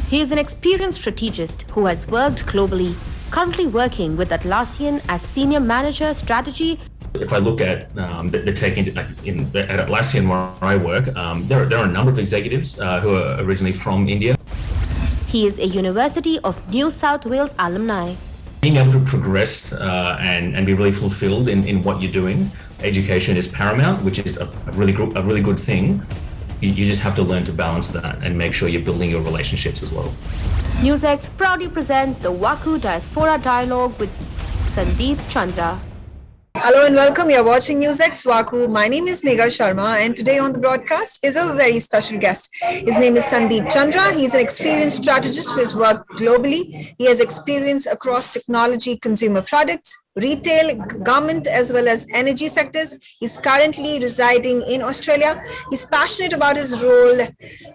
He is an experienced strategist who has worked globally, currently working with Atlassian as Senior Manager Strategy. If I look at the tech at Atlassian where I work, there are a number of executives who are originally from India. He is a University of New South Wales alumni. Being able to progress and be really fulfilled in what you're doing, education is paramount, which is a really good thing. You just have to learn to balance that and make sure you're building your relationships as well. NewsX proudly presents the VaKu Diaspora Dialogue with Sandeep Chandra. Hello and welcome. You're watching NewsX VaKu. My name is Megha Sharma, and today on the broadcast is a very special guest. His name is Sandeep Chandra. He's an experienced strategist who has worked globally. He has experience across technology, consumer products, retail, government, as well as energy sectors. He's currently residing in Australia. He's passionate about his role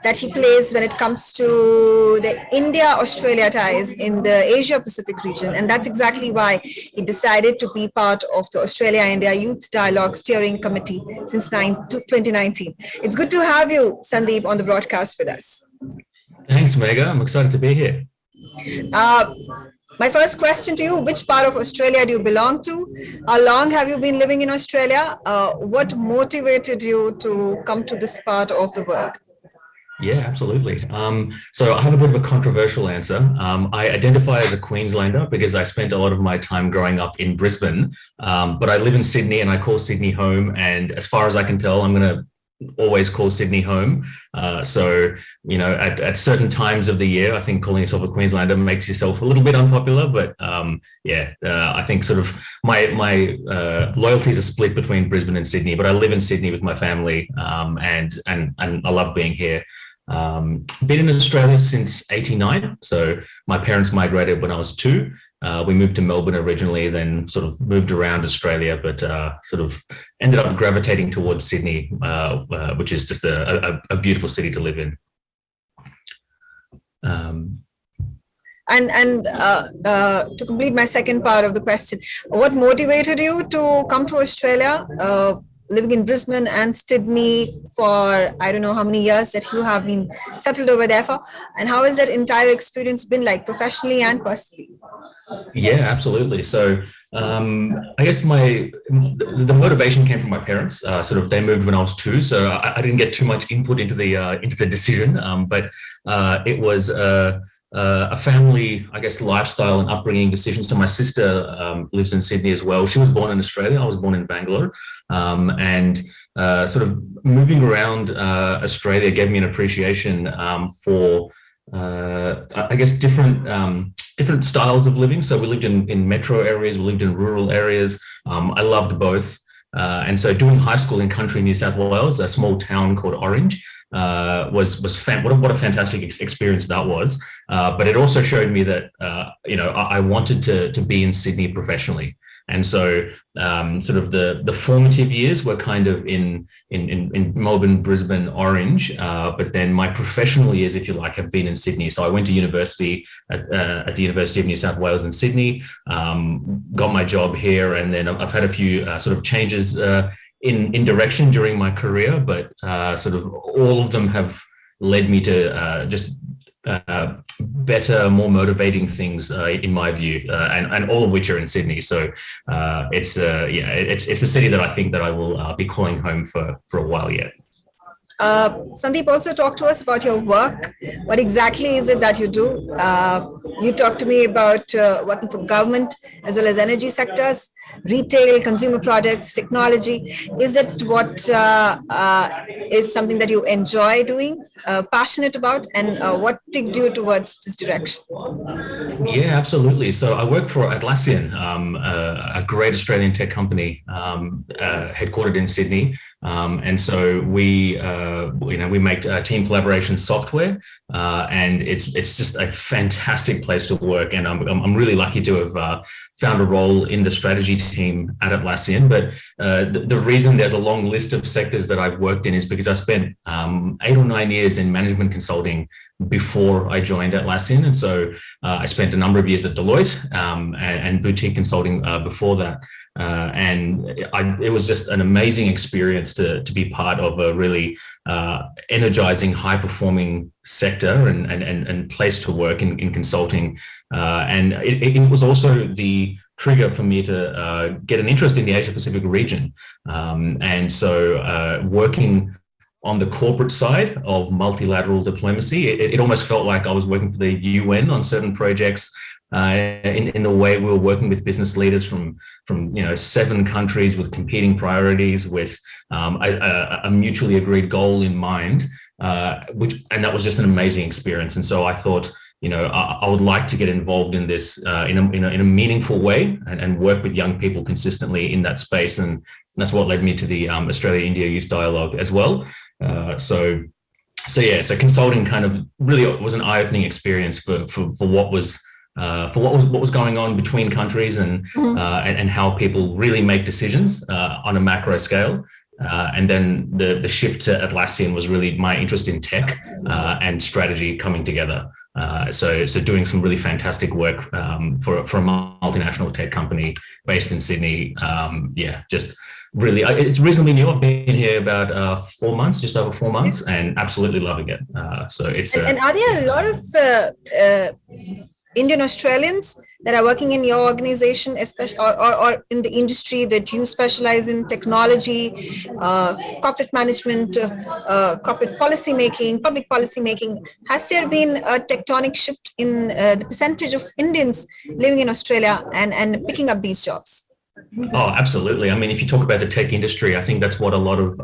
that he plays when it comes to the India-Australia ties in the Asia-Pacific region. And that's exactly why he decided to be part of the Australia-India Youth Dialogue Steering Committee since 2019. It's good to have you, Sandeep, on the broadcast with us. Thanks, Megha. I'm excited to be here. My first question to you, which part of Australia do you belong to? How long have you been living in Australia? What motivated you to come to this part of the world? Yeah, absolutely. So I have a bit of a controversial answer. I identify as a Queenslander because I spent a lot of my time growing up in Brisbane, but I live in Sydney and I call Sydney home. And as far as I can tell, I'm going to always call Sydney home. So, you know, at certain times of the year, I think calling yourself a Queenslander makes yourself a little bit unpopular. But I think sort of my loyalties are split between Brisbane and Sydney. But I live in Sydney with my family, and I love being here. Been in Australia since '89. So my parents migrated when I was 2. We moved to Melbourne originally, then sort of moved around Australia, but sort of ended up gravitating towards Sydney, which is just a beautiful city to live in. To complete my second part of the question, what motivated you to come to Australia? Living in Brisbane and Sydney for I don't know how many years that you have been settled over there for, and how has that entire experience been like professionally and personally? Yeah, absolutely. So I guess the motivation came from my parents. Sort of they moved when I was 2, so I didn't get too much input into the decision, but it was a family, I guess, lifestyle and upbringing decision. So my sister lives in Sydney as well. She was born in Australia. I was born in Bangalore. And sort of moving around Australia gave me an appreciation for, I guess, different styles of living. So we lived in metro areas, we lived in rural areas. I loved both. And so doing high school in country New South Wales, a small town called Orange, was what a fantastic experience that was. But it also showed me that I wanted to be in Sydney professionally. And so sort of the formative years were kind of in Melbourne, Brisbane, Orange, but then my professional years, if you like, have been in Sydney. So I went to university at the University of New South Wales in Sydney, got my job here, and then I've had a few sort of changes in direction during my career, but sort of all of them have led me to just better, more motivating things in my view, and all of which are in Sydney. So it's the city that I think that I will be calling home for a while yet. Sandeep, also talk to us about your work. What exactly is it that you do? You talked to me about working for government as well as energy sectors, retail, consumer products, technology. Is that what is something that you enjoy doing, passionate about, and what tipped you towards this direction? Yeah, absolutely. So I work for Atlassian, a great Australian tech company headquartered in Sydney. And so we make team collaboration software, and it's just a fantastic place to work. And I'm really lucky to have found a role in the strategy team at Atlassian. But the reason there's a long list of sectors that I've worked in is because I spent 8 or 9 years in management consulting before I joined Atlassian. And so I spent a number of years at Deloitte and boutique consulting before that. and it was just an amazing experience to be part of a really energizing, high-performing sector and place to work in consulting. And it was also the trigger for me to get an interest in the Asia Pacific region. And so working on the corporate side of multilateral diplomacy, it almost felt like I was working for the UN on certain projects in the way we were working with business leaders from 7 countries with competing priorities, with a mutually agreed goal in mind, and that was just an amazing experience. And so I thought, I would like to get involved in this in a meaningful way and work with young people consistently in that space. And that's what led me to the Australia-India Youth Dialogue as well. So consulting kind of really was an eye-opening experience for what was going on between countries and how people really make decisions on a macro scale. And then the shift to Atlassian was really my interest in tech and strategy coming together. So doing some really fantastic work for a multinational tech company based in Sydney. Just really, it's reasonably new. I've been here about 4 months, just over 4 months, and absolutely loving it. So it's and are there a lot of Indian Australians that are working in your organization, especially or in the industry that you specialize in, technology, corporate management, corporate policy making, public policy making? Has there been a tectonic shift in the percentage of Indians living in Australia and picking up these jobs? Oh, absolutely. I mean, if you talk about the tech industry, I think that's what a lot of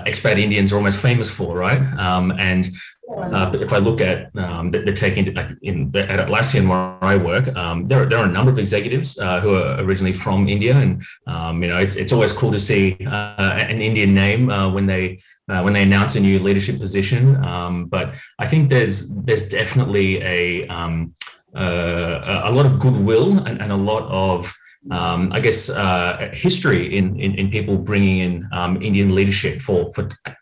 expat Indians are almost famous for, right? But if I look at the tech at Atlassian where I work, there are a number of executives who are originally from India, and it's always cool to see an Indian name when they announce a new leadership position. But I think there's definitely a lot of goodwill and a lot of history in people bringing in Indian leadership for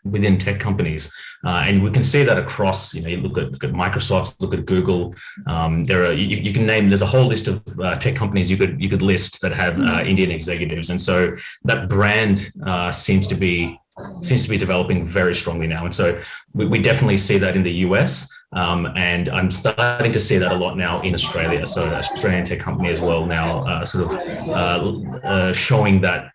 within tech companies, and we can see that across. You look at Microsoft, look at Google. You can name. There's a whole list of tech companies you could list that have Indian executives, and so that brand seems to be developing very strongly now. And so we definitely see that in the US. And I'm starting to see that a lot now in Australia. So Australian tech company as well now showing that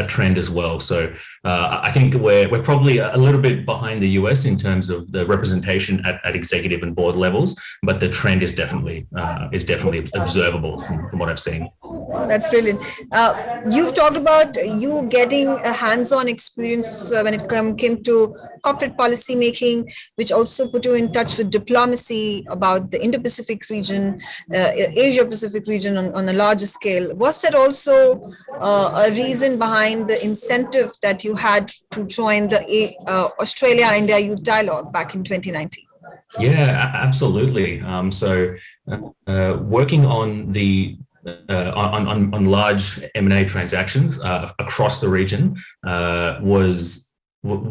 trend as well. So I think we're probably a little bit behind the US in terms of the representation at executive and board levels, but the trend is definitely observable from what I've seen. That's brilliant. You've talked about you getting a hands-on experience when it came to corporate policy making, which also put you in touch with diplomacy about the Indo-Pacific region, Asia-Pacific region on a larger scale. Was that also a reason behind the incentive that you had to join the Australia-India Youth Dialogue back in 2019? Yeah, absolutely. Working on the on large M&A transactions across the region was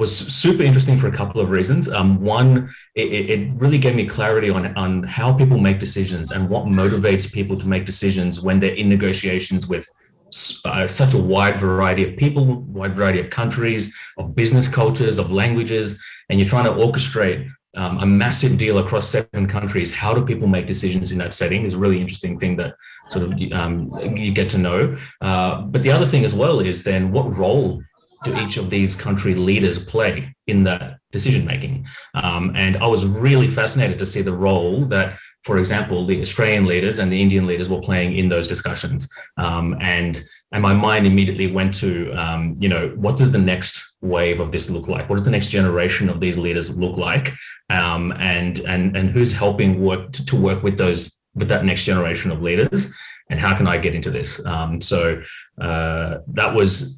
super interesting for a couple of reasons. One, it really gave me clarity on how people make decisions and what motivates people to make decisions when they're in negotiations with such a wide variety of people, wide variety of countries, of business cultures, of languages, and you're trying to orchestrate a massive deal across 7 countries. How do people make decisions in that setting is a really interesting thing that sort of you get to know. But the other thing as well is then what role do each of these country leaders play in that decision making? And I was really fascinated to see the role that, for example, the Australian leaders and the Indian leaders were playing in those discussions. And my mind immediately went to, what does the next wave of this look like? What does the next generation of these leaders look like? And who's helping work with that next generation of leaders? And how can I get into this? That was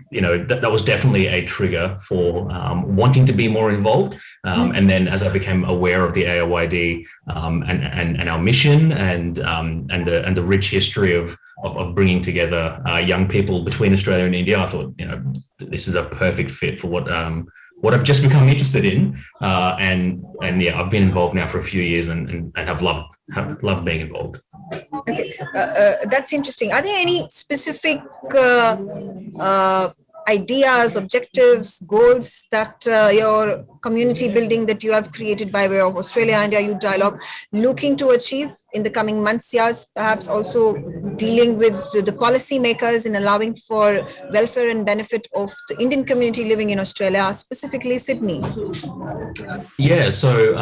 definitely a trigger for wanting to be more involved. And then as I became aware of the AOYD and our mission and the rich history of bringing together young people between Australia and India, I thought, this is a perfect fit for what I've just become interested in. And I've been involved now for a few years and have loved being involved. Okay, that's interesting. Are there any specific ideas, objectives, goals that your community building that you have created by way of Australia-India Youth Dialogue looking to achieve in the coming months, years, perhaps also dealing with the policy makers in allowing for welfare and benefit of the Indian community living in Australia, specifically Sydney? Yeah, so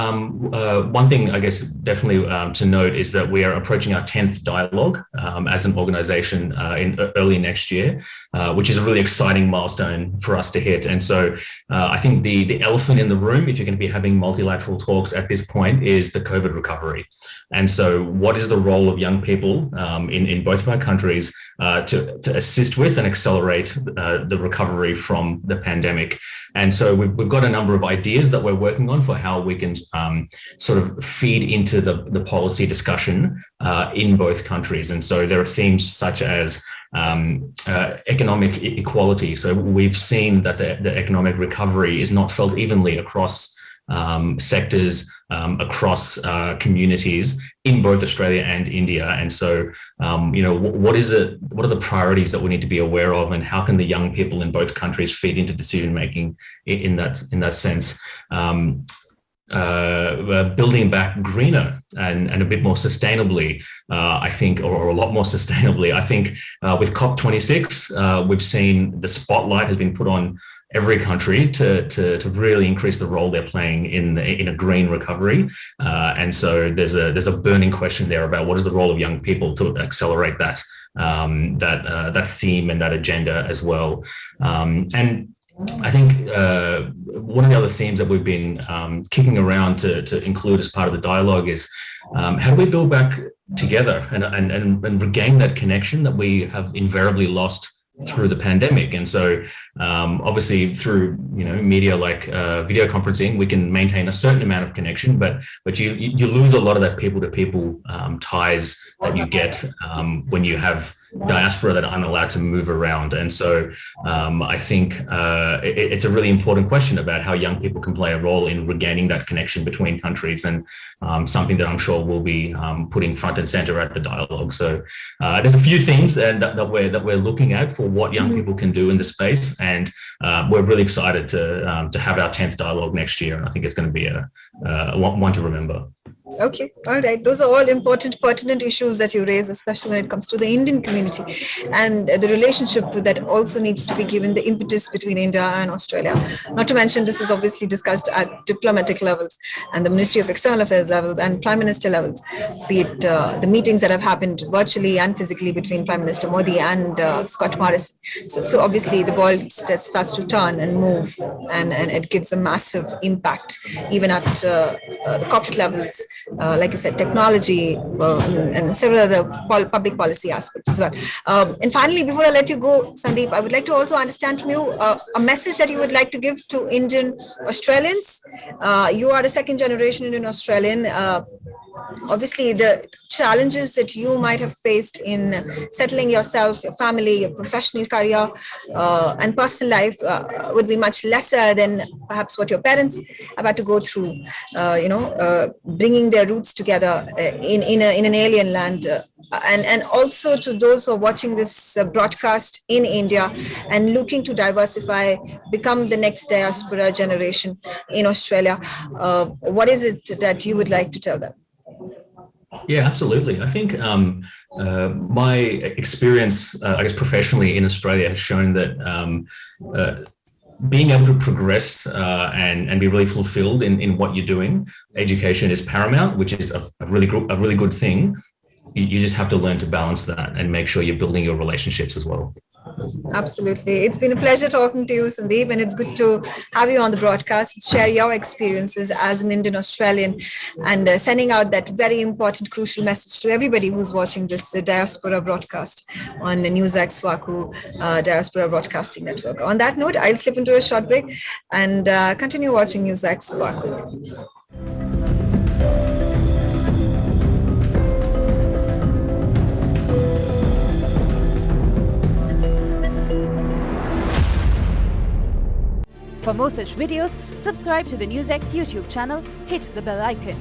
one thing I guess definitely to note is that we are approaching our 10th dialogue as an organization in early next year, which is a really exciting milestone for us to hit. And so I think the elephant in the room, if you're going to be having multilateral talks at this point, is the COVID recovery. And so what is the role of young people in both of our countries to assist with and accelerate the recovery from the pandemic? And so we've got a number of ideas that we're working on for how we can sort of feed into the policy discussion in both countries. And so there are themes such as economic equality. So we've seen that the economic recovery is not felt evenly across sectors, across communities in both Australia and India. And so, what are the priorities that we need to be aware of, and how can the young people in both countries feed into decision making in that sense? Building back greener and a bit more sustainably, I think, or a lot more sustainably. I think with COP26, we've seen the spotlight has been put on every country to really increase the role they're playing in a green recovery, and so there's a burning question there about what is the role of young people to accelerate that theme and that agenda as well. And I think one of the other themes that we've been kicking around to include as part of the dialogue is how do we build back together and regain that connection that we have invariably lost through the pandemic. And so obviously through media like video conferencing, we can maintain a certain amount of connection, but you lose a lot of that people to people ties that you get when you have diaspora that aren't allowed to move around. And so I think it's a really important question about how young people can play a role in regaining that connection between countries, and something that I'm sure we'll be putting front and center at the dialogue. So there's a few themes that we're looking at for what young people can do in the space, and we're really excited to have our 10th dialogue next year. And I think it's going to be a one to remember. Okay, all right. Those are all important, pertinent issues that you raise, especially when it comes to the Indian community and the relationship that also needs to be given the impetus between India and Australia. Not to mention, this is obviously discussed at diplomatic levels and the Ministry of External Affairs levels and Prime Minister levels, be it the meetings that have happened virtually and physically between Prime Minister Modi and Scott Morrison. So obviously the ball starts to turn and move, and it gives a massive impact even at the corporate levels. Like you said, technology and several other public policy aspects as well. And finally, before I let you go, Sandeep, I would like to also understand from you a message that you would like to give to Indian Australians. You are a second generation Indian Australian. Obviously, the challenges that you might have faced in settling yourself, your family, your professional career, and personal life would be much lesser than perhaps what your parents have had to go through. Bringing their roots together in an alien land, and also to those who are watching this broadcast in India and looking to diversify, become the next diaspora generation in Australia. What is it that you would like to tell them? Yeah, absolutely. I think my experience, I guess, professionally in Australia has shown that being able to progress and be really fulfilled in what you're doing, education is paramount, which is a really good thing. You just have to learn to balance that and make sure you're building your relationships as well. Absolutely. It's been a pleasure talking to you, Sandeep, and it's good to have you on the broadcast, share your experiences as an Indian Australian, and sending out that very important, crucial message to everybody who's watching this Diaspora broadcast on the NewsX VaKu Diaspora Broadcasting Network. On that note, I'll slip into a short break and continue watching NewsX VaKu. For more such videos, subscribe to the NewsX YouTube channel, hit the bell icon.